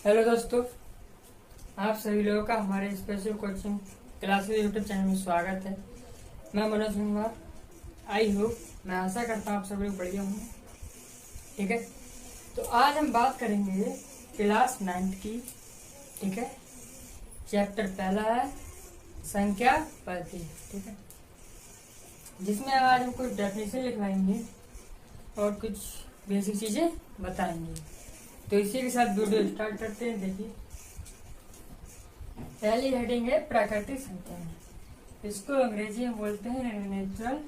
Hello दोस्तों, आप सभी लोगों का हमारे special coaching classes YouTube channel में स्वागत है। मैं मनोज कुमार। आई होप, मैं आशा करता हूँ आप सभी लोग बढ़िया होंगे। ठीक है, तो आज हम बात करेंगे क्लास 9 की। ठीक है, चैप्टर पहला है संख्या पद्धति। ठीक है, जिसमें आज हम कुछ डेफिनेशन लिखवाएंगे और कुछ बेसिक चीजें बताएंगे। तो इसी के साथ वीडियो स्टार्ट करते हैं। देखिए, पहली हेडिंग है प्राकृतिक संख्याएं। इसको अंग्रेजी में बोलते हैं नेचुरल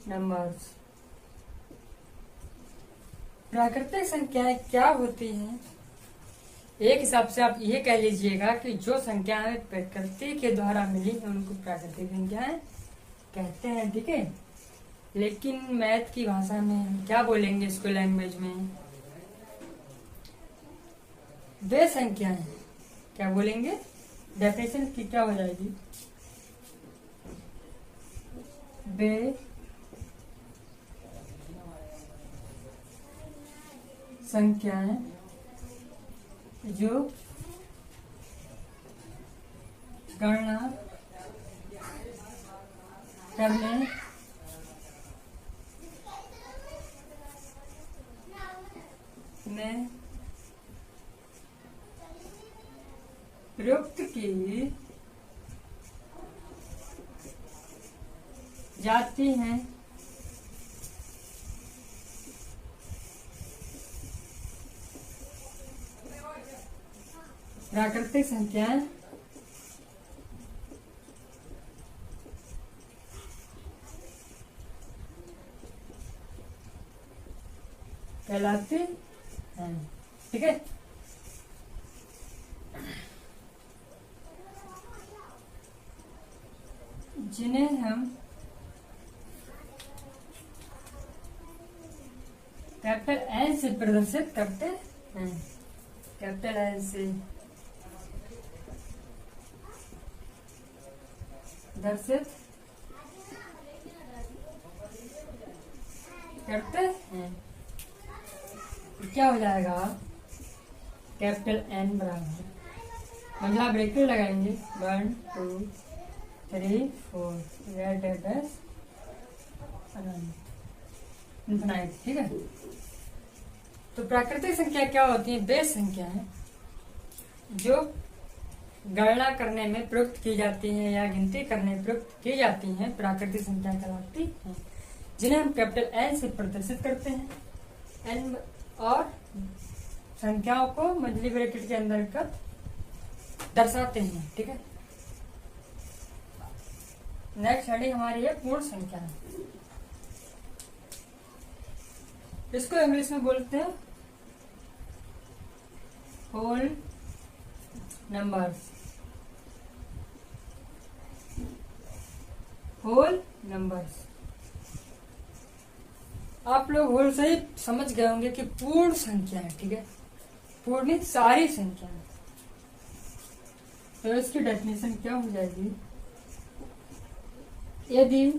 नंबर्स। प्राकृतिक संख्याएं क्या होती हैं? एक हिसाब से आप ये कह लीजिएगा कि जो संख्याएं प्रकृति के द्वारा मिली हैं उनको प्राकृतिक संख्याएं कहते हैं। ठीक है, लेकिन मैथ की भाषा में हम क्या बोलेंगे, इसको लैंग्वेज में वे संख्याएं क्या बोलेंगे? डेफिनेशन की क्या हो जाएगी? वे संख्याएं जो गणना करने में प्रयुक्त की जाती हैं। प्राकृतिक संख्याएं कहलाती हैं। ठीक है, जिन्हें हम कैपिटल एन से प्रदर्शित करते हैं। कैपिटल एन से प्रदर्शित करते हैं। क्या हो जाएगा? कैपिटल एन बराबर मतलब ब्रैकेट लगाएंगे 1 2 3 4 इन्फिनाइट। ठीक है, तो प्राकृतिक संख्या क्या होती है? वे संख्या है जो गणना करने में प्रयुक्त की जाती हैं या गिनती करने में प्रयुक्त की जाती हैं, प्राकृतिक संख्या कहलाती हैं, जिन्हें हम कैपिटल एन से प्रदर्शित करते हैं। एन और संख्याओं को मंझली ब्रैकेट के अंदर कर दर्शाते हैं। ठीक है, नेक्स्ट हेडिंग हमारी है पूर्ण संख्या। इसको इंग्लिश में बोलते हैं होल नंबर्स। होल नंबर्स आप लोग होल से ही समझ गए होंगे कि पूर्ण संख्या है। ठीक है, पूर्ण सारी संख्या है। तो इसकी डेफिनेशन क्या हो जाएगी? यदि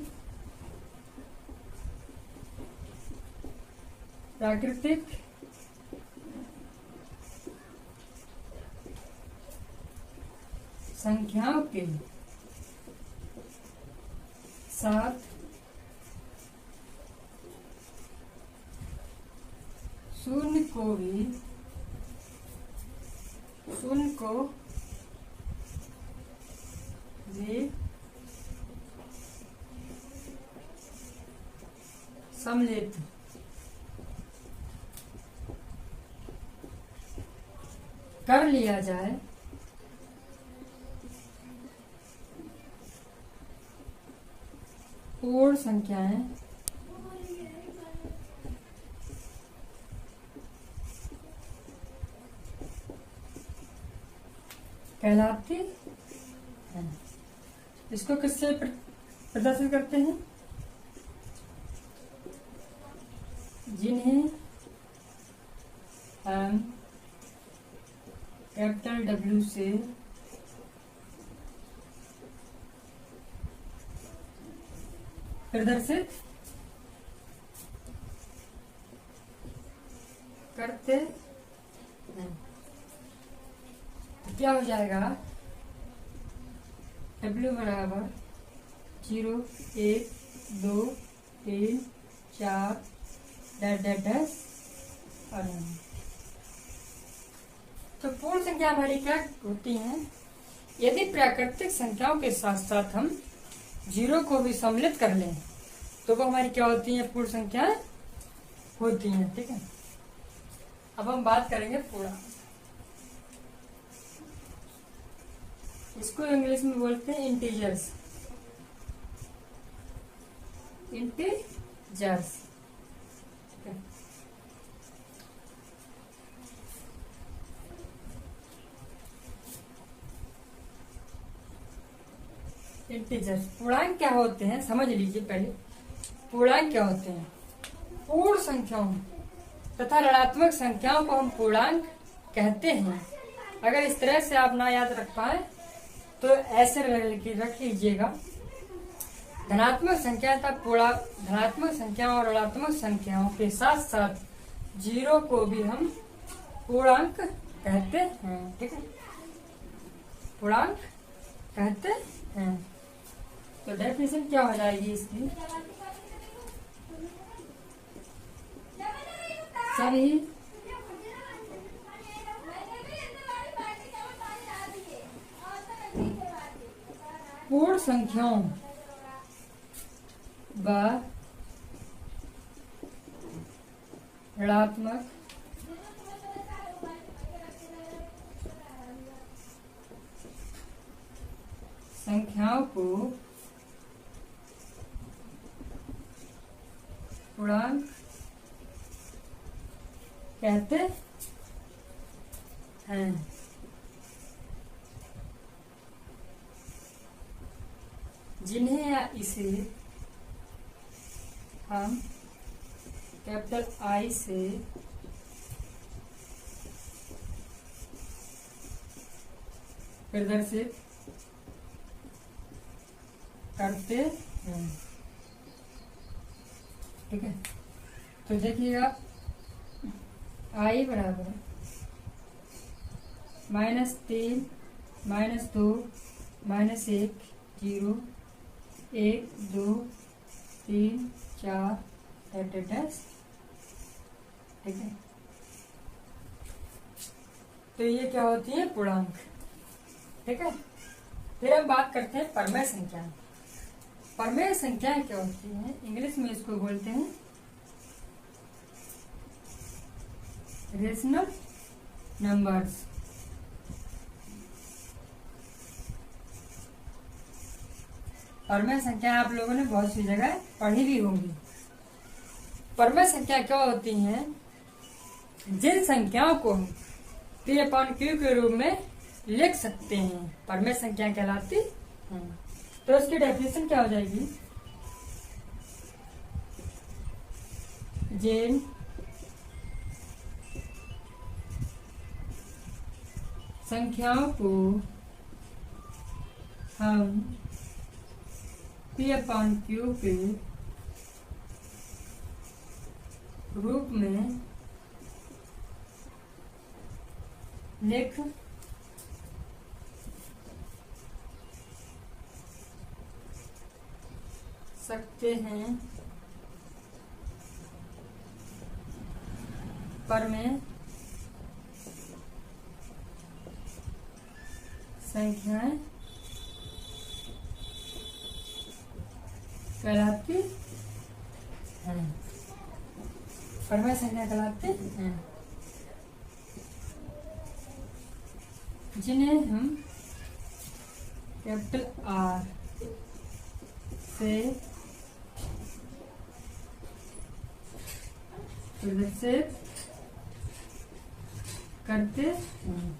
प्राकृतिक संख्याओं के साथ शून्य को भी सम्मिलित कर लिया जाए पूर्ण संख्याएं कहलाती हैं। इसको किससे प्रदर्शित करते हैं? जिन्हें हम कैपिटल डब्ल्यू से प्रदर्शित करते हैं। क्या हो जाएगा? W बराबर 0 1 2 3 4 डैश डैश डैश और तो पूर्ण संख्या हमारी क्या होती है? यदि प्राकृतिक संख्याओं के साथ साथ हम 0 को भी सम्मिलित कर लें तो वो हमारी क्या होती है? पूर्ण संख्या होती हैं। ठीक है, अब हम बात करेंगे पूर्णांक। इसको इंग्लिश में बोलते हैं इंटीजर्स। इंटीजर्स इंटीजर्स पूर्णांक क्या होते हैं समझ लीजिए पहले। पूर्णांक क्या होते हैं? पूर्ण संख्याओं तथा ऋणात्मक संख्याओं को हम पूर्णांक कहते हैं। अगर इस तरह से आप ना याद रख पाए तो ऐसे रख लीजिएगा, धनात्मक संख्या तथा धनात्मक संख्याओं और ऋणात्मक संख्याओं के साथ साथ 0 को भी हम पूर्णांक कहते हैं। ठीक है, पूर्णांक कहते हैं। तो डेफिनेशन क्या हो जाएगी इसकी? सभी पूर्ण संख्याओं व ऋणात्मक संख्याओं को पूर्णांक कहते हैं। जिन्हें या इसे हम कैपिटल I से प्रदर्शित करते हैं। ठीक है, तो देखिएगा I बराबर -3 -2 -1 0 1 2 3 4 डैश। ठीक है, तो ये क्या होती है? पूर्णांक। ठीक है, फिर हम बात करते हैं परमेय संख्या। परमेय संख्याएं क्या होती हैं? इंग्लिश में इसको बोलते हैं रेशनल नंबर्स। परमेय संख्या आप लोगों ने बहुत सी जगह पढ़ी भी होंगी। परमेय संख्या क्या होती हैं? जिन संख्याओं को हम P/Q के रूप में लिख सकते हैं परमेय संख्या कहलाती हैं। तो इसकी डेफिनेशन क्या हो जाएगी? जिन संख्याओं को हम P/Q के रूप में लिख सकते हैं परमेय संख्याएं कहलाती हैं। परमेय संख्या कहलाती हैं जिन्हें हम कैपिटल R से प्रदर्शित करते हैं।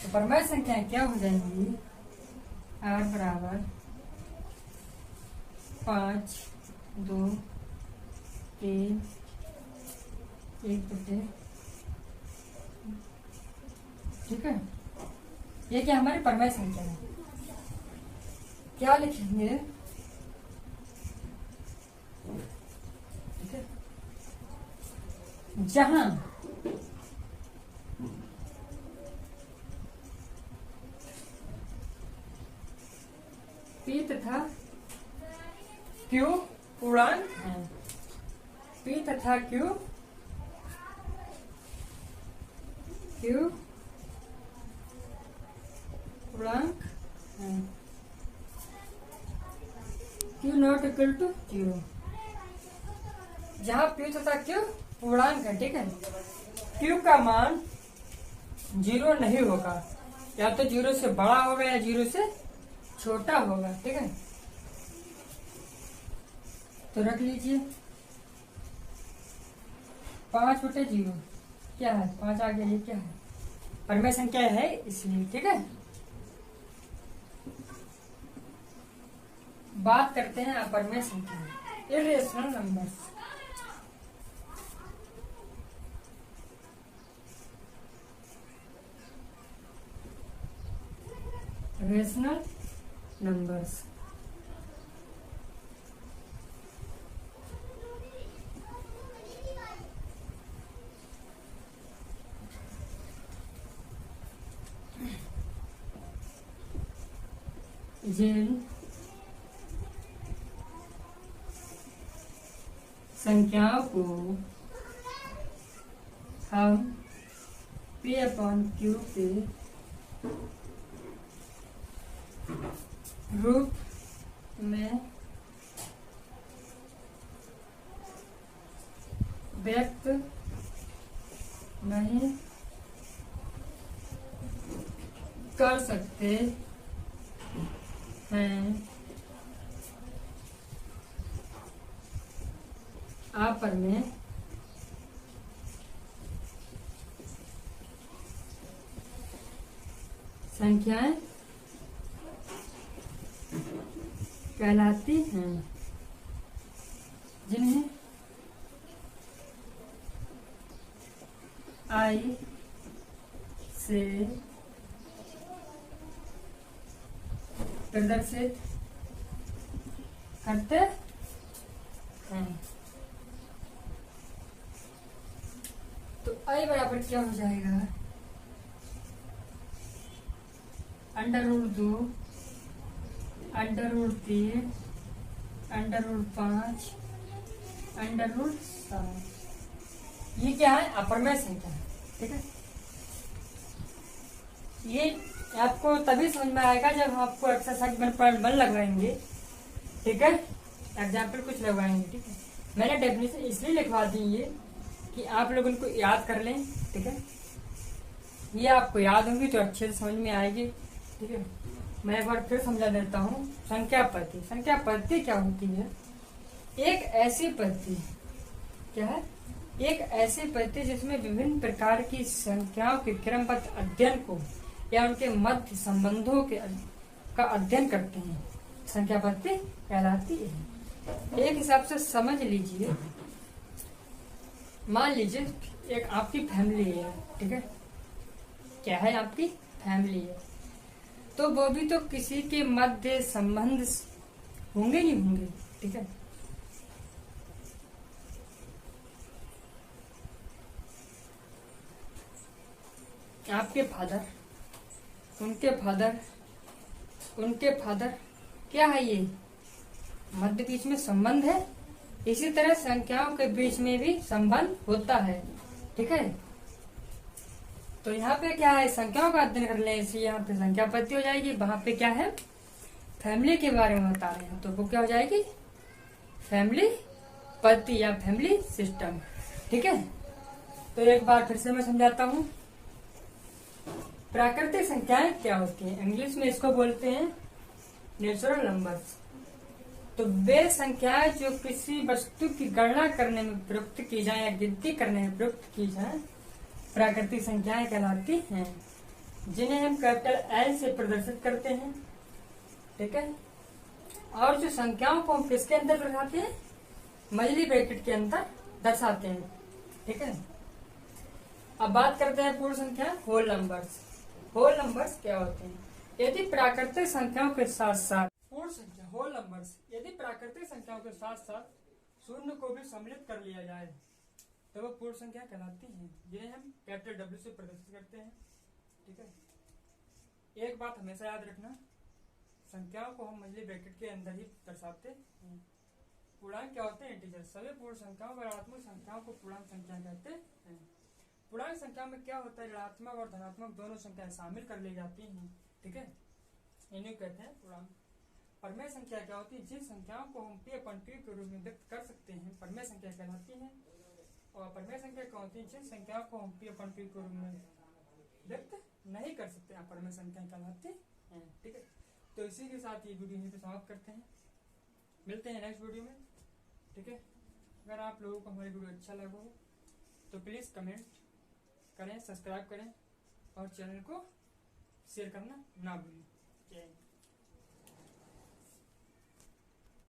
तो परमेय संख्याएं क्या हो जाएंगी? R बराबर 5 2 3 1/। ठीक है, ये क्या हमारी परमेय संख्या है। क्या लिखेंगे? जहां P तथा Q पूर्णांक है। P तथा Q पूर्णांक है। Q नॉट इक्वल टू 0, जहां P तथा Q पूर्णांक है। ठीक है, Q का मान 0 नहीं होगा, या तो 0 से बड़ा होगा या 0 से छोटा होगा। ठीक है, तो रख लीजिए 5/0 क्या है, 5 आ गया, ये क्या है, परमेय संख्या है इसलिए। ठीक है, बात करते हैं अपरमेय संख्या, इर्रेशनल नंबर्स। रेशनल नंबर्स जिन संख्याओं को हम P/Q के रूप में व्यक्त नहीं कर सकते हैं, अपरमेय संख्याएं कहलाती हैं, जिन्हें I से प्रदर्शित करते हैं। तो I बराबर क्या हो जाएगा, √2, √3, √5, √7। ये क्या है, अपरमेय संख्या है। ठीक है, ये आपको तभी समझ में आएगा जब आपको एक्सरसाइज 1.1 लगवाएंगे। ठीक है, एग्जाम्पल कुछ लगवाएंगे। ठीक है, मैंने डेफिनेशन इसलिए लिखवा दी ये कि आप लोग उनको याद कर लें। ठीक है, ये आपको याद होंगी तो अच्छे से समझ में आएगी। ठीक है, मैं एक बार फिर समझा देता हूँ। संख्या पद्धति, संख्या पद्धति क्या होती है, एक ऐसी पद्धति, क्या है, एक ऐसी पद्धति जिसमें विभिन्न प्रकार की संख्याओं के क्रमबद्ध अध्ययन को या उनके मध्य संबंधों का अध्ययन करते हैं, संख्या पद्धति कहलाती है। एक हिसाब से समझ लीजिए, मान लीजिए एक आपकी फैमिली है। ठीक है, क्या है, आपकी फैमिली है, तो वो भी तो किसी के मध्य संबंध होंगे नहीं होंगे। ठीक है, आपके फादर, उनके फादर क्या है, ये मध्य बीच में संबंध है। इसी तरह संख्याओं के बीच में भी संबंध होता है। ठीक है, तो यहाँ पे क्या है, संख्याओं का अध्ययन कर ले, इसलिए यहाँ पे संख्या पद्धति हो जाएगी। वहां पे क्या है, फैमिली के बारे में बता रहे हैं, तो वो क्या हो जाएगी, फैमिली पद्धति या फैमिली सिस्टम। ठीक है, तो एक बार फिर से मैं समझाता हूँ। प्राकृतिक संख्याएं क्या होती हैं, इंग्लिश में इसको बोलते हैं नेचुरल नंबर्स। तो वे संख्याएं जो किसी वस्तु की गणना करने में प्रयुक्त की जाए या गिनती करने में प्रयुक्त की जाए, प्राकृतिक संख्याएं कहलाती हैं, जिन्हें हम कैपिटल L से प्रदर्शित करते हैं। ठीक है, और जो संख्याओं को हम किसके अंदर दर्शाते हैं, मजली ब्रैकेट के अंदर दर्शाते हैं। ठीक है, अब बात करते हैं पूर्ण संख्या, होल नंबर्स। होल नंबर्स क्या होते हैं, यदि प्राकृतिक संख्याओं के साथ साथ पूर्ण संख्या, होल नंबर्स, यदि प्राकृतिक संख्याओं के साथ साथ शून्य को भी सम्मिलित कर लिया जाए, तो वो पूर्ण संख्या कहलाती हैं, जिन्हें हम कैपिटल डब्ल्यू से प्रदर्शित करते हैं। ठीक है, एक बात हमेशा याद रखना, संख्याओं को हम मंझली ब्रैकेट के अंदर ही दर्शाते हैं। पूर्णांक क्या होते हैं? इंटीजर। सभी पूर्ण संख्याओं व ऋणात्मक संख्याओं को पूर्णांक संख्या कहते हैं। पूर्णांक संख्या में क्या होता है? ऋणात्मक और धनात्मक दोनों संख्याएं शामिल कर ली जाती हैं। ठीक है, इन्हें कहते हैं पूर्णांक। परमेय संख्या क्या होती है? जिन संख्याओं को हम p/p के रूप में व्यक्त कर सकते हैं परमेय संख्या कहलाती है। और परमेय संख्या क्या होती है? जिन संख्याओं को हम p/p के रूप में व्यक्त नहीं कर सकते हैं परमेय संख्या कहलाती है। ठीक है, तो इसी के साथ ये वीडियो यहीं पे समाप्त करते हैं। मिलते हैं नेक्स्ट वीडियो में। ठीक है, अगर आप लोगों को हमारी वीडियो अच्छा लगा हो तो प्लीज कमेंट करें, सब्सक्राइब करें और चैनल को शेयर करना ना भूलें। जय हिंद।